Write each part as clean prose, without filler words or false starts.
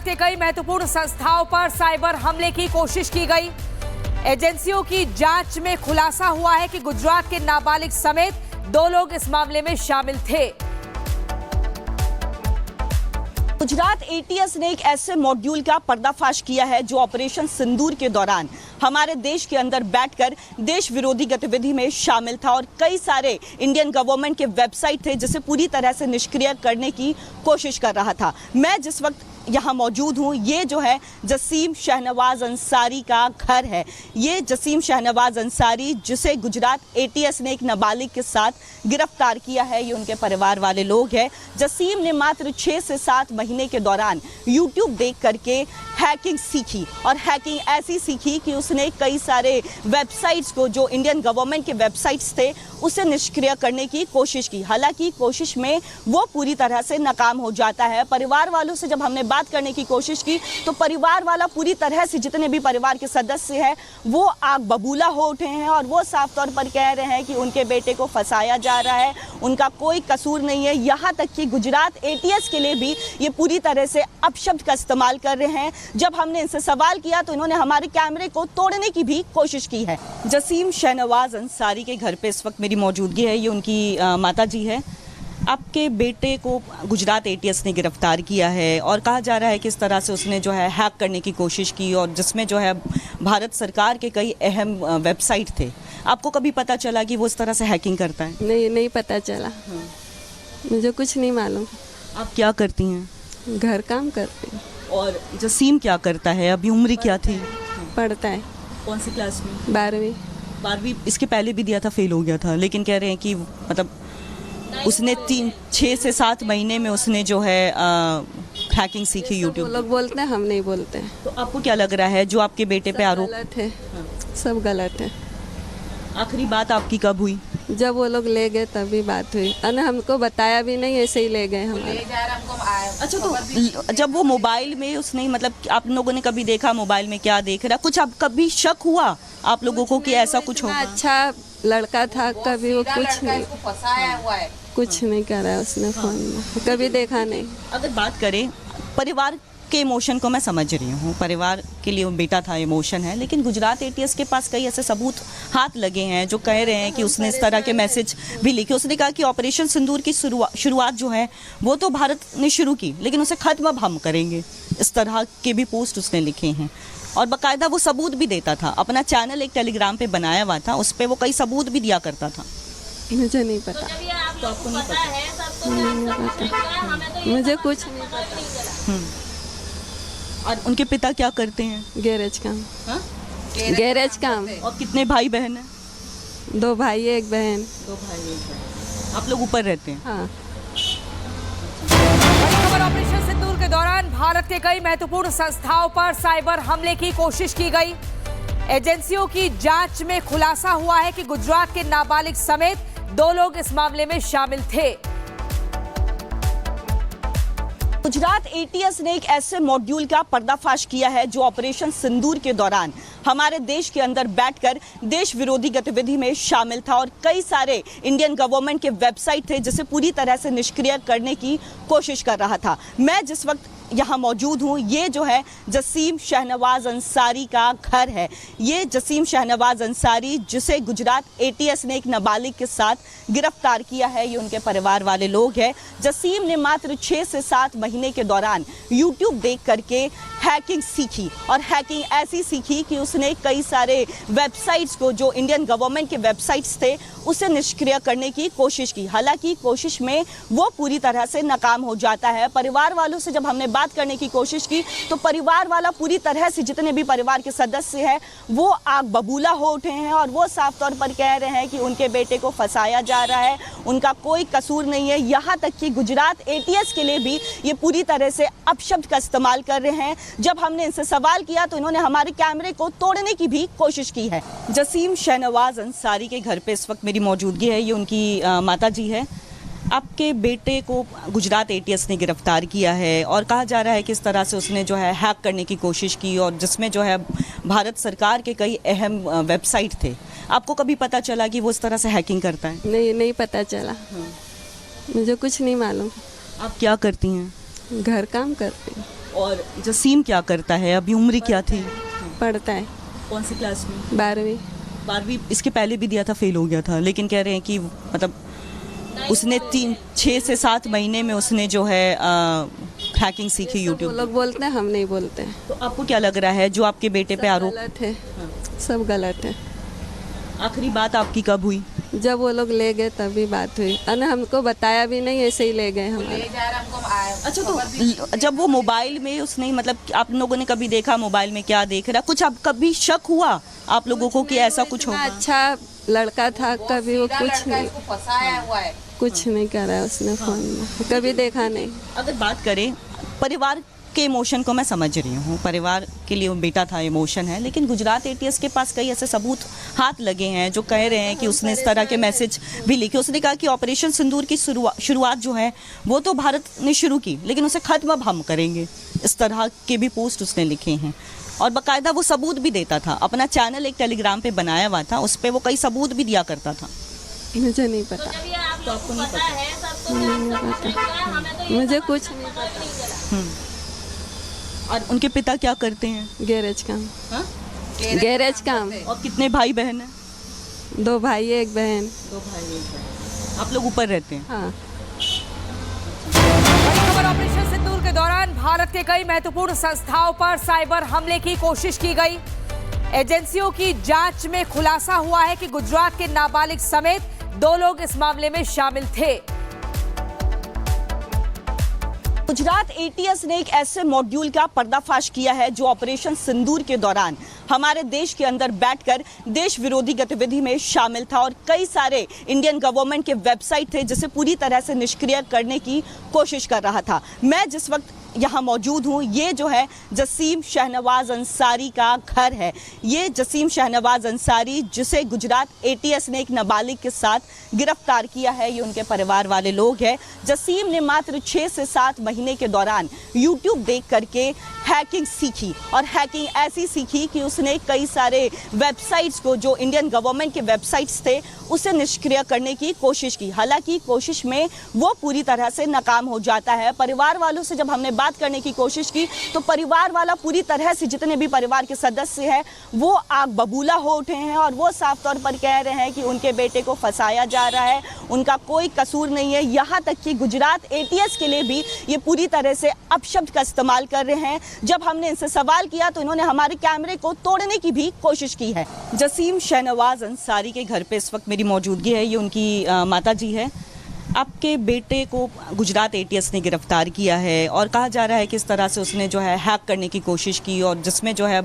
भारत के कई महत्वपूर्ण संस्थाओं पर साइबर हमले की कोशिश की गई। एजेंसियों की जांच में खुलासा हुआ है कि गुजरात के नाबालिग समेत 2 लोग इस मामले में शामिल थे। गुजरात एटीएस ने एक ऐसे मॉड्यूल का पर्दाफाश किया है जो ऑपरेशन सिंदूर के दौरान हमारे देश के अंदर बैठकर देश विरोधी गतिविधि में शामिल था और कई सारे इंडियन गवर्नमेंट के वेबसाइट थे जिसे पूरी तरह से निष्क्रिय करने की कोशिश कर रहा था। मैं जिस वक्त यहाँ मौजूद हूँ, ये जो है जसीम शहनवाज अंसारी का घर है। ये जसीम शहनवाज अंसारी जिसे गुजरात एटीएस ने एक नाबालिग के साथ गिरफ्तार किया है, ये उनके परिवार वाले लोग हैं। जसीम ने मात्र 6 से 7 महीने के दौरान यूट्यूब देख करके हैकिंग सीखी और हैकिंग ऐसी सीखी कि उसने कई सारे वेबसाइट्स को, जो इंडियन गवर्नमेंट के वेबसाइट्स थे, उसे निष्क्रिय करने की कोशिश की। हालांकि कोशिश में वो पूरी तरह से नाकाम हो जाता है। परिवार वालों से जब हमने बात करने की कोशिश की तो परिवार वाला पूरी तरह से, जितने भी परिवार के सदस्य हैं, वो आग बबूला हो उठे हैं और वो साफ तौर पर कह रहे हैं कि उनके बेटे को फंसाया जा रहा है, उनका कोई कसूर नहीं है। यहाँ तक कि गुजरात एटीएस के लिए भी ये पूरी तरह से अपशब्द का इस्तेमाल कर रहे हैं। जब हमने इनसे सवाल किया तो इन्होंने हमारे कैमरे को तोड़ने की भी कोशिश की है। जसीम शहनवाज अंसारी के घर पे इस वक्त मेरी मौजूदगी है। ये उनकी माता जी है। आपके बेटे को गुजरात एटीएस ने गिरफ्तार किया है और कहा जा रहा है कि इस तरह से उसने जो है हैक करने की कोशिश की और जिसमें जो है भारत सरकार के कई अहम वेबसाइट थे। आपको कभी पता चला कि वो इस तरह से हैकिंग करता है? नहीं पता चला। मुझे कुछ नहीं मालूम। आप क्या करती हैं? घर काम करती हूँ। और जसीम क्या करता है? अभी उम्र क्या थी? पढ़ता है। कौन सी क्लास में? 12वीं। इसके पहले भी दिया था, फेल हो गया था, लेकिन कह रहे हैं कि मतलब उसने 6 से 7 महीने में उसने जो है हैकिंग सीखी यूट्यूब। लोग बोलते हैं, हम नहीं बोलते हैं। तो आपको क्या लग रहा है जो आपके बेटे पे आरोप? गलत है। सब गलत है। आखिरी बात आपकी कब हुई? जब वो लोग ले गए तभी बात हुई। और हमको बताया भी नहीं, ऐसे ही ले गए हमारे। अच्छा, तो जब वो मोबाइल में उसने, मतलब आप लोगों ने कभी देखा मोबाइल में क्या देख रहा? कुछ अब कभी शक हुआ आप लोगों को कि ऐसा कुछ होगा? अच्छा लड़का था, कभी वो कुछ नहीं करा उसने फोन में, कभी देखा नहीं। अगर बात करें परिवार के इमोशन को, मैं समझ रही हूँ, परिवार के लिए वो बेटा था, इमोशन है, लेकिन गुजरात एटीएस के पास कई ऐसे सबूत हाथ लगे हैं जो कह रहे हैं कि उसने इस तरह के मैसेज भी लिखे। उसने कहा कि ऑपरेशन सिंदूर की शुरुआत जो है वो तो भारत ने शुरू की, लेकिन उसे खत्म अब हम करेंगे। इस तरह के भी पोस्ट उसने लिखे हैं और बाकायदा वो सबूत भी देता था। अपना चैनल एक टेलीग्राम पे बनाया हुआ था, उस पर वो कई सबूत भी दिया करता था। मुझे नहीं पता। तो आपको नहीं पता? मुझे कुछ नहीं पता। और उनके पिता क्या करते हैं? गैरेज काम। हाँ? गैरेज काम। और कितने भाई बहन हैं? 2 भाई 1 बहन। 2 भाई 1 बहन। आप लोग ऊपर रहते हैं? हाँ। खबर ऑपरेशन सिंदूर के दौरान भारत के कई महत्वपूर्ण संस्थाओं पर साइबर हमले की कोशिश की गई। एजेंसियों की जांच में खुलासा हुआ है कि गुजरात के नाबालिग समेत 2 लोग इस मामले में शामिल थे। गुजरात एटीएस ने एक ऐसे मॉड्यूल का पर्दाफाश किया है जो ऑपरेशन सिंदूर के दौरान हमारे देश के अंदर बैठकर देश विरोधी गतिविधि में शामिल था और कई सारे इंडियन गवर्नमेंट के वेबसाइट थे जिसे पूरी तरह से निष्क्रिय करने की कोशिश कर रहा था। मैं जिस वक्त यहाँ मौजूद हूँ, ये जो है जसीम शहनवाज अंसारी का घर है। ये जसीम शहनवाज अंसारी जिसे गुजरात एटीएस ने एक नाबालिग के साथ गिरफ्तार किया है, ये उनके परिवार वाले लोग हैं। जसीम ने मात्र 6 से 7 महीने के दौरान यूट्यूब देख करके हैकिंग सीखी और हैकिंग ऐसी सीखी कि उसने कई सारे वेबसाइट्स को, जो इंडियन गवर्नमेंट के वेबसाइट्स थे, उसे निष्क्रिय करने की कोशिश की। हालांकि कोशिश में वो पूरी तरह से नाकाम हो जाता है। परिवार वालों से जब हमने बात करने की कोशिश की तो परिवार वाला पूरी तरह से, जितने भी परिवार के सदस्य हैं, वो आग बबूला हो उठे हैं और वो साफ तौर पर कह रहे हैं कि उनके बेटे को फंसाया जा रहा है, उनका कोई कसूर नहीं है। यहाँ तक कि गुजरात एटीएस के लिए भी ये पूरी तरह से अपशब्द का इस्तेमाल कर रहे हैं। जब हमने इनसे सवाल किया तो इन्होंने हमारे कैमरे को तोड़ने की भी कोशिश की है। जसीम शहनवाज अंसारी के घर पे इस वक्त मेरी मौजूदगी है। ये उनकी माता जी है। आपके बेटे को गुजरात एटीएस ने गिरफ्तार किया है और कहा जा रहा है कि इस तरह से उसने जो है हैक करने की कोशिश की और जिसमें जो है भारत सरकार के कई अहम वेबसाइट थे। आपको कभी पता चला कि वो इस तरह से हैकिंग करता है? नहीं पता चला। मुझे कुछ नहीं मालूम। आप क्या करती हैं? घर काम करती हूँ। और जसीम क्या करता है, अभी उम्र क्या थी? पढ़ता है कौन सी क्लास में? 12वीं। 12वीं इसके पहले भी दिया था, फेल हो गया था, लेकिन कह रहे हैं कि मतलब उसने 6 से 7 महीने में उसने जो है हैकिंग सीखी वो यूट्यूब। लोग बोलते हैं, हम नहीं बोलते। तो आपको क्या लग रहा है जो आपके बेटे पे आरोप? गलत है, सब गलत है। आखिरी बात आपकी कब हुई? जब वो लोग ले गए तभी बात हुई, और हमको बताया भी नहीं, ऐसे ही ले गए हमारे। अच्छा, तो जब वो मोबाइल में उसने मतलब आप लोगों ने कभी देखा मोबाइल में क्या देख रहा, कुछ आप कभी शक हुआ आप लोगों को कि ऐसा कुछ होगा? अच्छा लड़का था, कभी वो कुछ नहीं करा है उसने फोन में, कभी देखा नहीं। अगर बात करें परिवार के इमोशन को, मैं समझ रही हूँ, परिवार के लिए वो बेटा था, इमोशन है, लेकिन गुजरात एटीएस के पास कई ऐसे सबूत हाथ लगे हैं जो कह रहे हैं कि उसने इस तरह के मैसेज भी लिखे। उसने कहा कि ऑपरेशन सिंदूर की शुरुआत जो है वो तो भारत ने शुरू की, लेकिन उसे ख़त्म अब हम करेंगे, इस तरह के भी पोस्ट उसने लिखे हैं। और बाकायदा वो सबूत भी देता था, अपना चैनल एक टेलीग्राम पे बनाया हुआ था, उस पर वो कई सबूत भी दिया करता था। मुझे नहीं पता। तो आपको नहीं पता? नहीं पता, मुझे कुछ नहीं पता। और उनके पिता क्या करते हैं? गैरेज काम। हाँ? गैरेज काम। और कितने भाई बहन हैं? 2 भाई 1 बहन। 2 भाई 1 बहन। आप लोग ऊपर रहते हैं? हाँ। बड़ी खबर, ऑपरेशन सिंदूर के दौरान भारत के कई महत्वपूर्ण संस्थाओं पर साइबर हमले की कोशिश की गई। एजेंसियों की जांच में खुलासा हुआ है कि गुजरात के नाबालिग समेत 2 लोग इस मामले में शामिल थे। गुजरात एटीएस ने एक ऐसे मॉड्यूल का पर्दाफाश किया है जो ऑपरेशन सिंदूर के दौरान हमारे देश के अंदर बैठकर देश विरोधी गतिविधि में शामिल था और कई सारे इंडियन गवर्नमेंट के वेबसाइट थे जिसे पूरी तरह से निष्क्रिय करने की कोशिश कर रहा था। मैं जिस वक्त यहाँ मौजूद हूँ, ये जो है जसीम शहनवाज अंसारी का घर है। ये जसीम शहनवाज अंसारी, जिसे गुजरात एटीएस ने एक नाबालिग के साथ गिरफ्तार किया है, ये उनके परिवार वाले लोग हैं। जसीम ने मात्र 6 से 7 महीने के दौरान यूट्यूब देख करके हैकिंग सीखी और हैकिंग ऐसी सीखी कि उसने कई सारे वेबसाइट्स को, जो इंडियन गवर्नमेंट के वेबसाइट्स थे, उसे निष्क्रिय करने की कोशिश की। हालांकि कोशिश में वो पूरी तरह से नाकाम हो जाता है। परिवार वालों से जब हमने बात करने की कोशिश की तो परिवार वाला पूरी तरह से, जितने भी परिवार के सदस्य हैं, वो आग बबूला हो उठे हैं और वो साफ तौर पर कह रहे हैं कि उनके बेटे को फंसाया जा रहा है, उनका कोई कसूर नहीं है। यहाँ तक कि गुजरात एटीएस के लिए भी ये पूरी तरह से अपशब्द का इस्तेमाल कर रहे हैं। जब हमने इनसे सवाल किया तो इन्होंने हमारे कैमरे को तोड़ने की भी कोशिश की है। जसीम शहनवाज अंसारी के घर पे इस वक्त मेरी मौजूदगी है, ये उनकी माता जी है। आपके बेटे को गुजरात एटीएस ने गिरफ्तार किया है और कहा जा रहा है कि इस तरह से उसने जो है हैक करने की कोशिश की और जिसमें जो है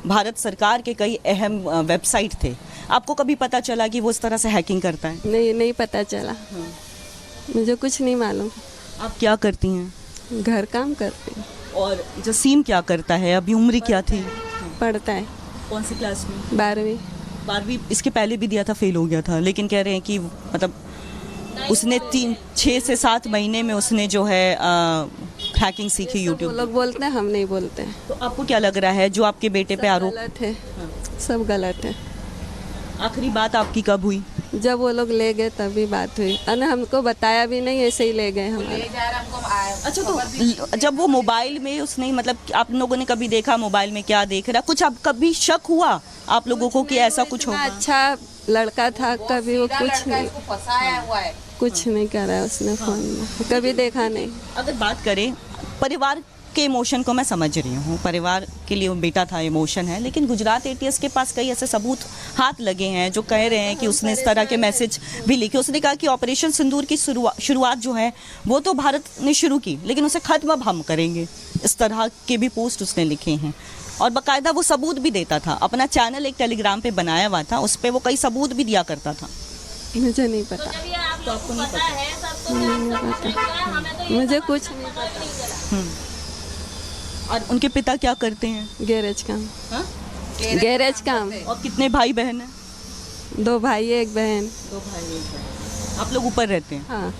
भारत सरकार के कई अहम वेबसाइट थे। आपको कभी पता चला कि वो इस तरह से हैकिंग करता है? नहीं पता चला। मुझे कुछ नहीं मालूम। आप क्या करती हैं? घर काम करती हूँ। और जसीम क्या करता है, अभी उम्र क्या थी? पढ़ता है कौन सी क्लास में? 12वीं। 12वीं इसके पहले भी दिया था, फेल हो गया था, लेकिन कह रहे हैं कि मतलब उसने 6 से 7 महीने में उसने जो है हैकिंग सीखी यूट्यूब। वो लोग बोलते हैं, हम नहीं बोलते। तो आपको क्या लग रहा है जो आपके बेटे पे आरोप? गलत है, सब गलत है। आखिरी बात आपकी कब हुई? जब वो लोग ले गए तभी बात हुई, और हमको बताया भी नहीं, ऐसे ही ले गए हमारे। अच्छा, तो जब वो मोबाइल में उसने मतलब आप लोगों ने कभी देखा मोबाइल में क्या देख रहा, कुछ आप कभी शक हुआ आप लोगों को कि ऐसा कुछ होगा? अच्छा लड़का था, कभी वो कुछ नहीं करा है उसने फोन में, कभी देखा नहीं। अगर बात करें परिवार के इमोशन को, मैं समझ रही हूँ, परिवार के लिए वो बेटा था, इमोशन है, लेकिन गुजरात एटीएस के पास कई ऐसे सबूत हाथ लगे हैं जो कह रहे हैं कि उसने इस तरह के मैसेज भी लिखे। उसने कहा कि ऑपरेशन सिंदूर की शुरुआत जो है वो तो भारत ने शुरू की, लेकिन उसे ख़त्म अब हम करेंगे, इस तरह के भी पोस्ट उसने लिखे हैं। और बाकायदा वो सबूत भी देता था, अपना चैनल एक टेलीग्राम पे बनाया हुआ था, उस पर वो कई सबूत भी दिया करता था। मुझे नहीं पता। तो आपको नहीं पता? नहीं पता, मुझे कुछ नहीं पता। और उनके पिता क्या करते हैं? गैरेज काम। हाँ? गैरेज काम। और कितने भाई बहन हैं? 2 भाई 1 बहन। 2 भाई 1 बहन। आप लोग ऊपर रहते हैं? हाँ।